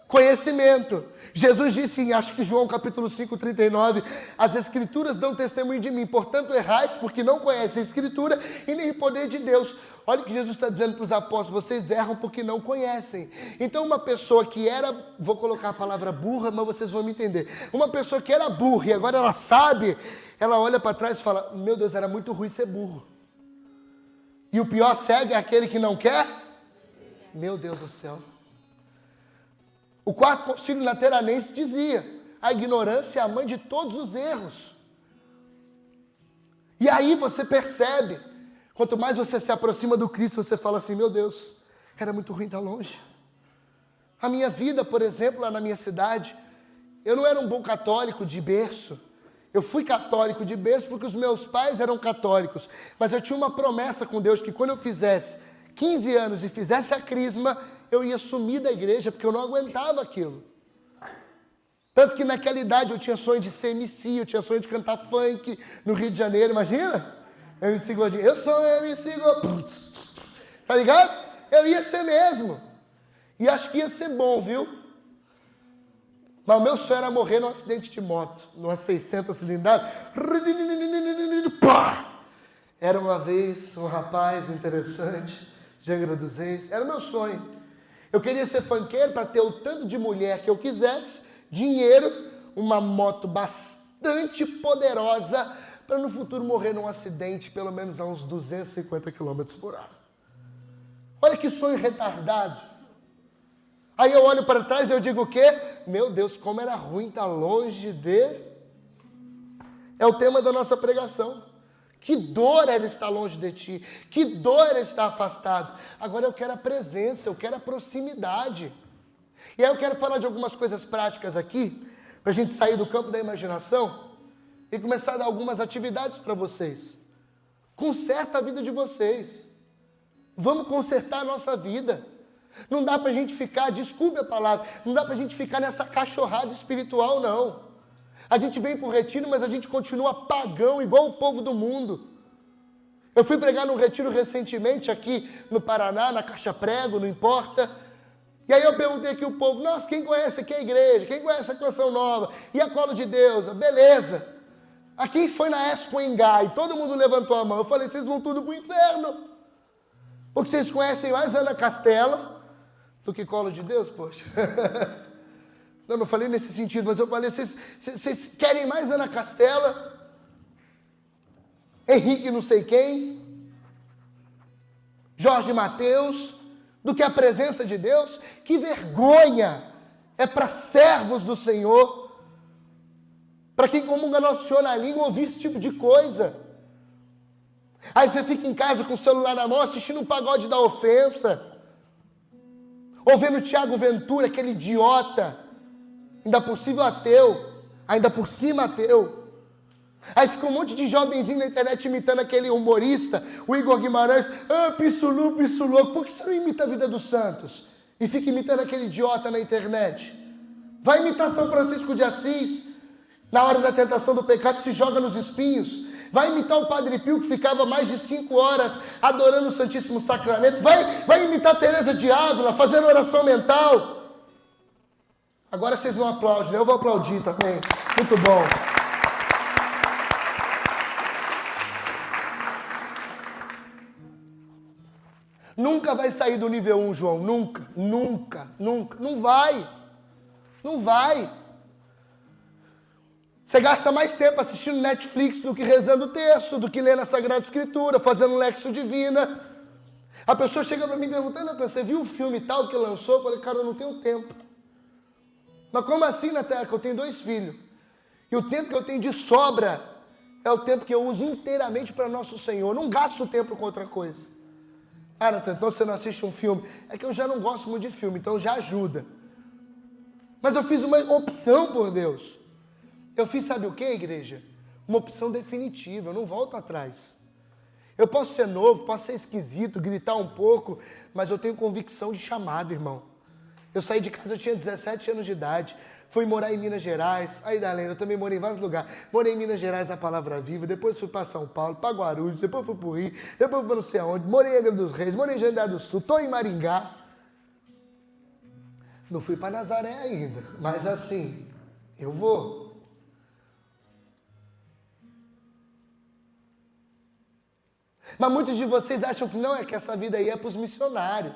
conhecimento. Jesus disse em, acho que João capítulo 5, 39, as escrituras dão testemunho de mim, portanto errais porque não conhecem a escritura e nem o poder de Deus. Olha o que Jesus está dizendo para os apóstolos, vocês erram porque não conhecem. Então uma pessoa que era, vou colocar a palavra burra, mas vocês vão me entender. Uma pessoa que era burra e agora ela sabe, ela olha para trás e fala, meu Deus, era muito ruim ser burro. E o pior cego é aquele que não quer? Meu Deus do céu. O quarto concílio lateranense dizia, a ignorância é a mãe de todos os erros. E aí você percebe, quanto mais você se aproxima do Cristo, você fala assim, meu Deus, era muito ruim estar longe. A minha vida, por exemplo, lá na minha cidade, eu não era um bom católico de berço. Eu fui católico de berço porque os meus pais eram católicos. Mas eu tinha uma promessa com Deus que quando eu fizesse 15 anos e fizesse a crisma, eu ia sumir da igreja porque eu não aguentava aquilo. Tanto que naquela idade eu tinha sonho de ser MC, eu tinha sonho de cantar funk no Rio de Janeiro, imagina? MC Godinho, eu sou MC Godinho. Tá ligado? Eu ia ser mesmo. E acho que ia ser bom, viu? Mas o meu sonho era morrer num acidente de moto, numa 600 cilindradas. Era uma vez um rapaz interessante, de Angra dos Reis. Era o meu sonho. Eu queria ser funkeiro para ter o tanto de mulher que eu quisesse, dinheiro, uma moto bastante poderosa, para no futuro morrer num acidente, pelo menos a uns 250 km por hora. Olha que sonho retardado. Aí eu olho para trás e eu digo o quê? Meu Deus, como era ruim estar longe de... É o tema da nossa pregação. Que dor era estar longe de ti. Que dor era estar afastado. Agora eu quero a presença, eu quero a proximidade. E aí eu quero falar de algumas coisas práticas aqui, para a gente sair do campo da imaginação e começar a dar algumas atividades para vocês. Conserta a vida de vocês. Vamos consertar a nossa vida. Não dá para a gente ficar, desculpe a palavra, não dá para a gente ficar nessa cachorrada espiritual, não. A gente vem para o retiro, mas a gente continua pagão, igual o povo do mundo. Eu fui pregar num retiro recentemente aqui no Paraná, na Caixa Prego, não importa. E aí eu perguntei aqui o povo, nossa, quem conhece aqui a igreja? Quem conhece a Canção Nova? E a Colo de Deus? Beleza. A quem foi na Expo Engai? Todo mundo levantou a mão. Eu falei, vocês vão tudo para o inferno. Porque vocês conhecem mais Ana Castela do que Colo de Deus, poxa. Não falei nesse sentido, mas eu falei, vocês querem mais Ana Castela, Henrique não sei quem, Jorge Mateus, do que a presença de Deus? Que vergonha! É para servos do Senhor, para quem comunga Nosso Senhor na língua, ouvir esse tipo de coisa. Aí você fica em casa com o celular na mão, assistindo um pagode da ofensa, ou vendo o Tiago Ventura, aquele idiota, ainda por cima ateu. Aí fica um monte de jovenzinho na internet imitando aquele humorista, o Igor Guimarães, pissulou, pissulou. Por que você não imita a vida dos santos? E fica imitando aquele idiota na internet? Vai imitar São Francisco de Assis, na hora da tentação do pecado se joga nos espinhos. Vai imitar o Padre Pio, que ficava mais de 5 horas adorando o Santíssimo Sacramento. Vai imitar Teresa de Ávila, fazendo oração mental. Agora vocês não aplaudem, né? Eu vou aplaudir também. Muito bom. Nunca vai sair do nível 1, João. Nunca. Não vai. Não vai. Você gasta mais tempo assistindo Netflix do que rezando o texto, do que lendo a Sagrada Escritura, fazendo Lexo Divina. A pessoa chega para mim perguntando, Natan, você viu o filme tal que lançou? Eu falei, cara, eu não tenho tempo. Mas como assim, Natan? Que eu tenho 2 filhos. E o tempo que eu tenho de sobra é o tempo que eu uso inteiramente para Nosso Senhor. Eu não gasto tempo com outra coisa. Ah, Natan, então você não assiste um filme? É que eu já não gosto muito de filme, então já ajuda. Mas eu fiz uma opção por Deus. Eu fiz, sabe o que, igreja? Uma opção definitiva, eu não volto atrás. Eu posso ser novo, posso ser esquisito, gritar um pouco, mas eu tenho convicção de chamado, irmão. Eu saí de casa, eu tinha 17 anos de idade, fui morar em Minas Gerais. Aí, Darlene, eu também morei em vários lugares. Morei em Minas Gerais, na Palavra Viva, depois fui para São Paulo, para Guarulhos, depois fui para o Rio, depois fui para não sei aonde, morei em Angra dos Reis, morei em Jandar do Sul, estou em Maringá. Não fui para Nazaré ainda, mas assim, eu vou. Mas muitos de vocês acham que não, é que essa vida aí é para os missionários.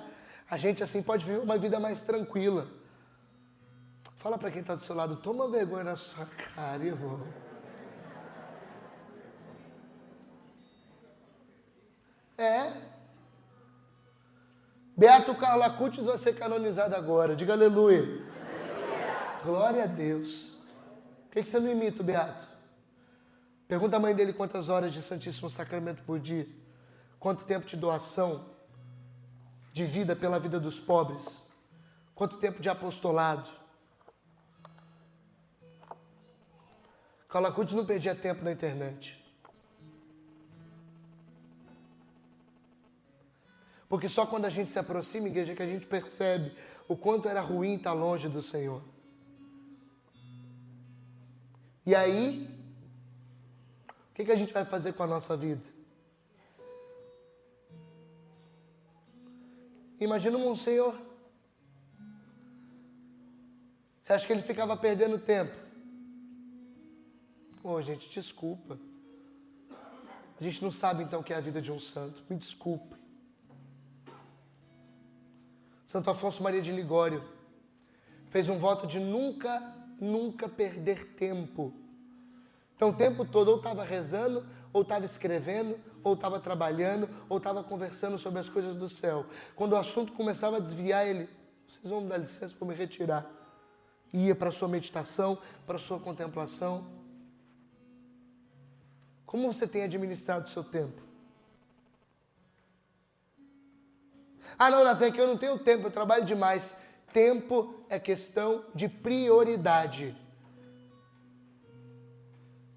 A gente assim pode viver uma vida mais tranquila. Fala para quem está do seu lado, toma vergonha na sua cara, irmão. Beato Carla Acutis vai ser canonizado agora. Diga aleluia. Glória a Deus. Por que você não imita o Beato? Pergunta a mãe dele quantas horas de Santíssimo Sacramento por dia. Quanto tempo de doação de vida pela vida dos pobres? Quanto tempo de apostolado? Carla Acutis não perdia tempo na internet. Porque só quando a gente se aproxima, igreja, que a gente percebe o quanto era ruim estar longe do Senhor. E aí, o que a gente vai fazer com a nossa vida? Imagina um Monsenhor. Você acha que ele ficava perdendo tempo? Gente, desculpa. A gente não sabe então o que é a vida de um santo. Me desculpe. Santo Afonso Maria de Ligório fez um voto de nunca perder tempo. Então o tempo todo ou estava rezando, ou estava escrevendo, ou estava trabalhando, ou estava conversando sobre as coisas do céu. Quando o assunto começava a desviar, ele vocês vão me dar licença, vou me retirar. Ia para a sua meditação, para a sua contemplação. Como você tem administrado o seu tempo? Ah, não, Natan, é que eu não tenho tempo, eu trabalho demais. Tempo é questão de prioridade.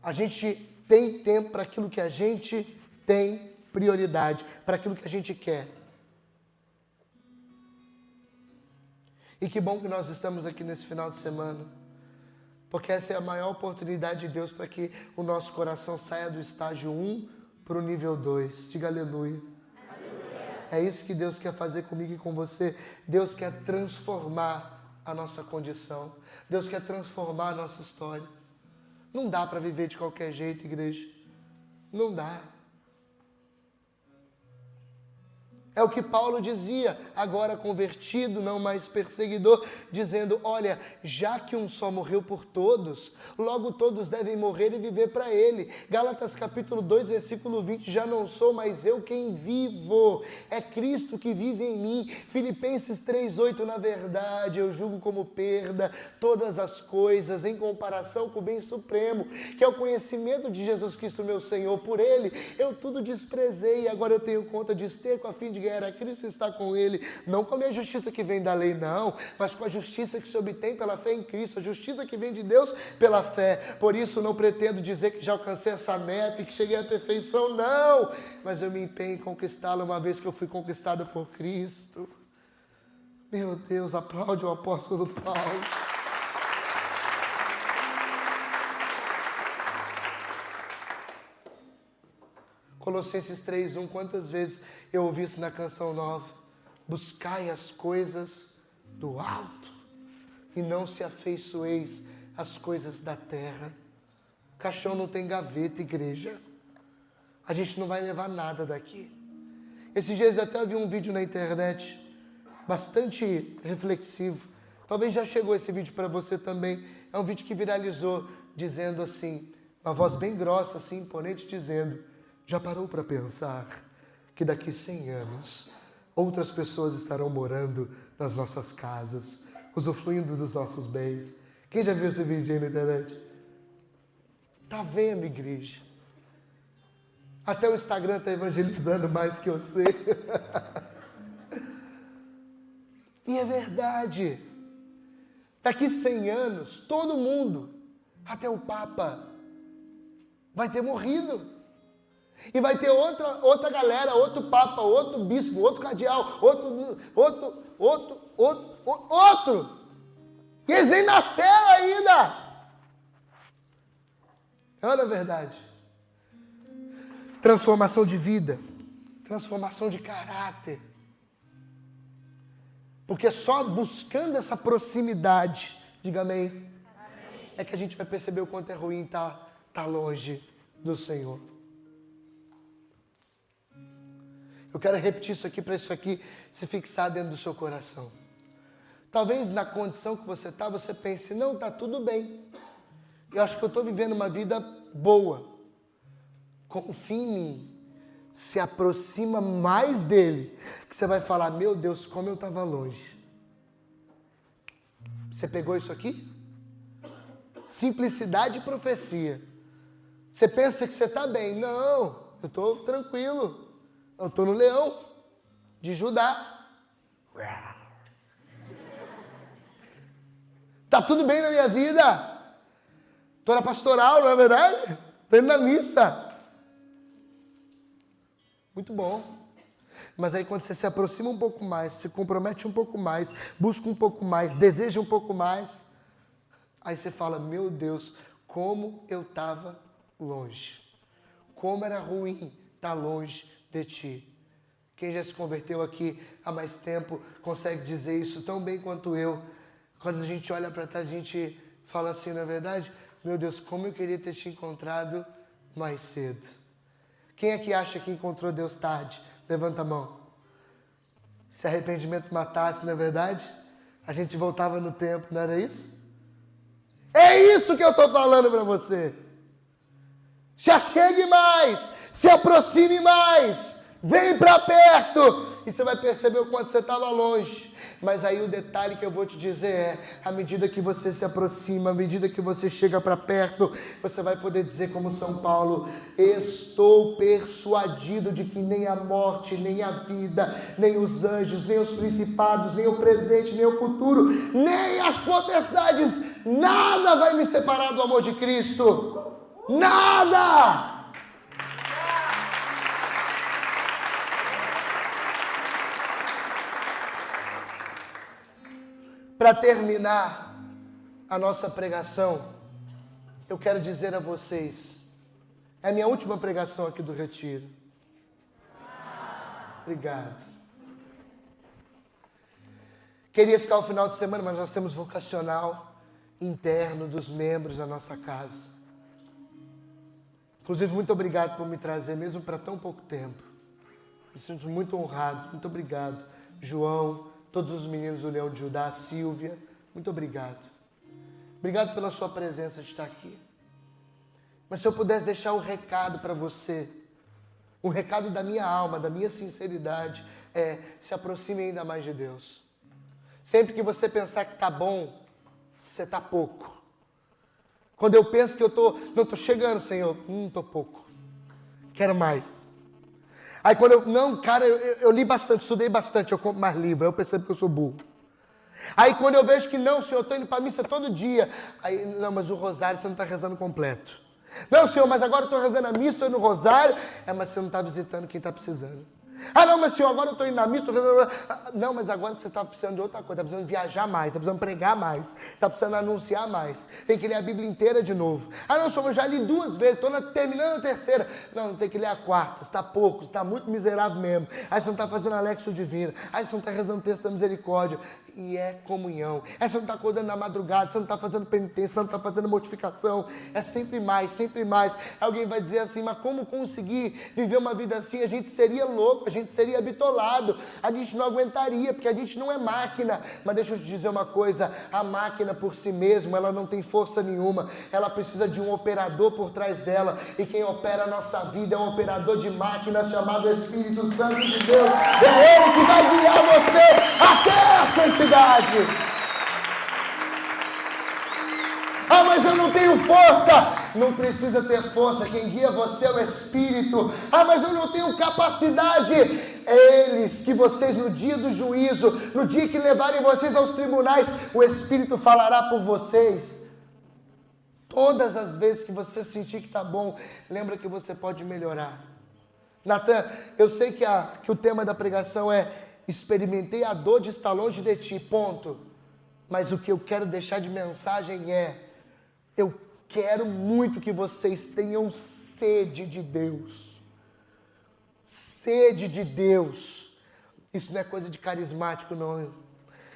A gente tem tempo para aquilo que a gente tem prioridade, para aquilo que a gente quer. E que bom que nós estamos aqui nesse final de semana, porque essa é a maior oportunidade de Deus para que o nosso coração saia do estágio 1 para o nível 2. Diga aleluia. É isso que Deus quer fazer comigo e com você. Deus quer transformar a nossa condição. Deus quer transformar a nossa história. Não dá para viver de qualquer jeito, igreja. Não dá. É o que Paulo dizia, agora convertido, não mais perseguidor, dizendo, olha, já que um só morreu por todos, logo todos devem morrer e viver para ele. Gálatas capítulo 2, versículo 20, já não sou mais eu quem vivo, é Cristo que vive em mim. Filipenses 3:8, na verdade, eu julgo como perda todas as coisas em comparação com o bem supremo, que é o conhecimento de Jesus Cristo, meu Senhor. Por ele, eu tudo desprezei e agora eu tenho conta de esterco a fim de ganhar a Cristo está com ele, não com a minha justiça que vem da lei, não, mas com a justiça que se obtém pela fé em Cristo, a justiça que vem de Deus pela fé. Por isso não pretendo dizer que já alcancei essa meta e que cheguei à perfeição, não, mas eu me empenho em conquistá-la uma vez que eu fui conquistado por Cristo. Meu Deus, aplaude o apóstolo Paulo. Colossenses 3:1, quantas vezes eu ouvi isso na canção nova? Buscai as coisas do alto e não se afeiçoeis às coisas da terra. Caixão não tem gaveta, igreja. A gente não vai levar nada daqui. Esses dias eu até vi um vídeo na internet, bastante reflexivo. Talvez já chegou esse vídeo para você também. É um vídeo que viralizou, dizendo assim, uma voz bem grossa, assim, imponente, dizendo: já parou para pensar que daqui 100 anos outras pessoas estarão morando nas nossas casas, usufruindo dos nossos bens? Quem já viu esse vídeo aí na internet? Tá vendo, igreja? Até o Instagram está evangelizando mais que eu sei. E é verdade. Daqui 100 anos, todo mundo, até o Papa, vai ter morrido. E vai ter outra galera, outro papa, outro bispo, outro cardeal, outro. E eles nem nasceram ainda. Olha a verdade. Transformação de vida, transformação de caráter. Porque só buscando essa proximidade, diga amém, é que a gente vai perceber o quanto é ruim estar longe do Senhor. Eu quero repetir isso aqui para isso aqui se fixar dentro do seu coração. Talvez na condição que você está, você pense, não, está tudo bem. Eu acho que eu estou vivendo uma vida boa. Confie em mim. Se aproxima mais dele, que você vai falar, meu Deus, como eu estava longe. Você pegou isso aqui? Simplicidade e profecia. Você pensa que você está bem. Não, eu estou tranquilo. Eu estou no leão de Judá. Está tudo bem na minha vida. Estou na pastoral, não é verdade? Estou indo na missa. Muito bom. Mas aí quando você se aproxima um pouco mais, se compromete um pouco mais, busca um pouco mais, deseja um pouco mais, aí você fala, meu Deus, como eu estava longe. Como era ruim estar longe de ti. Quem já se converteu aqui há mais tempo consegue dizer isso tão bem quanto eu. Quando a gente olha para trás, a gente fala assim, na verdade, meu Deus, como eu queria ter te encontrado mais cedo. Quem é que acha que encontrou Deus tarde? Levanta a mão. Se arrependimento matasse, na verdade, a gente voltava no tempo, não era isso? É isso que eu estou falando para você. Se achegue mais, se aproxime mais, Vem para perto! E você vai perceber o quanto você estava longe. Mas aí o detalhe que eu vou te dizer é, à medida que você se aproxima, à medida que você chega para perto, você vai poder dizer como São Paulo: estou persuadido de que nem a morte, nem a vida, nem os anjos, nem os principados, nem o presente, nem o futuro, nem as potestades, nada vai me separar do amor de Cristo. Nada! Para terminar a nossa pregação, eu quero dizer a vocês, é a minha última pregação aqui do Retiro. Obrigado. Queria ficar o final de semana, mas nós temos vocacional interno dos membros da nossa casa. Inclusive, muito obrigado por me trazer, mesmo para tão pouco tempo. Me sinto muito honrado. Muito obrigado, João, todos os meninos do Leão de Judá, Silvia, muito obrigado. Obrigado pela sua presença de estar aqui. Mas se eu pudesse deixar um recado para você, um recado da minha alma, da minha sinceridade, se aproxime ainda mais de Deus. Sempre que você pensar que está bom, você está pouco. Quando eu penso que não estou chegando, Senhor, estou pouco. Quero mais. Aí quando eu li bastante, estudei bastante, eu compro mais livro, aí eu percebo que eu sou burro. Aí quando eu vejo que não, Senhor, eu estou indo para a missa todo dia. Aí, não, mas o rosário você não está rezando completo. Não, Senhor, mas agora eu estou rezando a missa, estou indo no rosário. Mas você não está visitando quem está precisando. Ah, não, mas Senhor, agora eu estou indo na missa, estou rezando... Não, mas agora você está precisando de outra coisa, está precisando viajar mais, está precisando pregar mais, está precisando anunciar mais. Tem que ler a Bíblia inteira de novo. Ah, não, Senhor, eu já li 2 vezes, estou terminando a 3ª. Não tem que ler a 4ª, está pouco, está muito miserável mesmo. Aí você não está fazendo a Lexio Divina, aí você não está rezando o texto da misericórdia. E é comunhão. Você não está acordando na madrugada, você não está fazendo penitência, você não está fazendo mortificação. É sempre mais, sempre mais. Alguém vai dizer assim, mas como conseguir viver uma vida assim? A gente seria louco, a gente seria bitolado, a gente não aguentaria, porque a gente não é máquina. Mas deixa eu te dizer uma coisa, a máquina por si mesma, ela não tem força nenhuma. Ela precisa de um operador por trás dela. E quem opera a nossa vida é um operador de máquina chamado Espírito Santo de Deus. É Ele que vai guiar você até a santidade. Ah, mas eu não tenho força. Não precisa ter força, quem guia você é o Espírito. Ah, mas eu não tenho capacidade. Eles que vocês no dia do juízo, no dia que levarem vocês aos tribunais, o Espírito falará por vocês. Todas as vezes que você sentir que está bom, lembra que você pode melhorar. Natan, eu sei que o tema da pregação é experimentei a dor de estar longe de ti, ponto. Mas o que eu quero deixar de mensagem é, eu quero muito que vocês tenham sede de Deus. Sede de Deus. Isso não é coisa de carismático, não.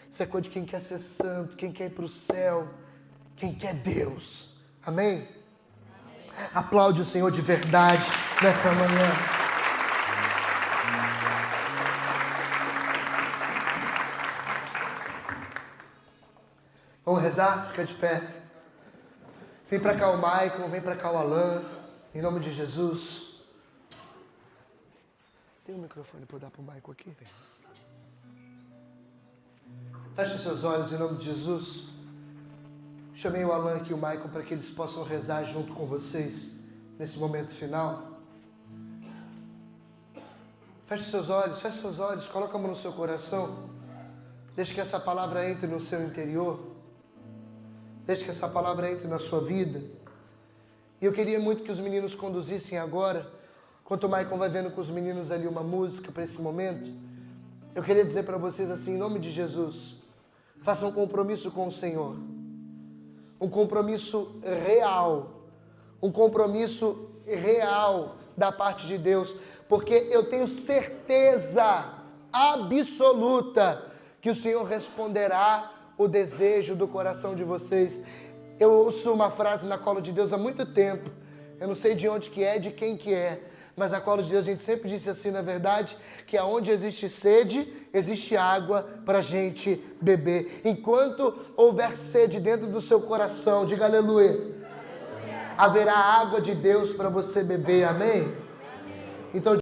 Isso é coisa de quem quer ser santo, quem quer ir para o céu, quem quer Deus. Amém? Amém? Aplaude o Senhor de verdade nessa manhã. Vamos rezar? Fica de pé. Vem para cá o Maicon, vem para cá o Alan, em nome de Jesus. Você tem um microfone para eu dar para o Maicon aqui? Feche os seus olhos em nome de Jesus. Chamei o Alan e o Maicon para que eles possam rezar junto com vocês nesse momento final. Feche seus olhos, coloca a mão no seu coração. Deixe que essa palavra entre no seu interior. Deixe que essa palavra entre na sua vida. E eu queria muito que os meninos conduzissem agora, enquanto o Maicon vai vendo com os meninos ali uma música para esse momento. Eu queria dizer para vocês assim, em nome de Jesus, faça um compromisso com o Senhor. Um compromisso real. Um compromisso real da parte de Deus. Porque eu tenho certeza absoluta que o Senhor responderá o desejo do coração de vocês. Eu ouço uma frase na Colo de Deus há muito tempo. Eu não sei de onde que é, de quem que é. Mas na Colo de Deus a gente sempre disse assim, na verdade, que aonde existe sede, existe água para a gente beber. Enquanto houver sede dentro do seu coração, diga aleluia. Aleluia. Haverá água de Deus para você beber, amém? Então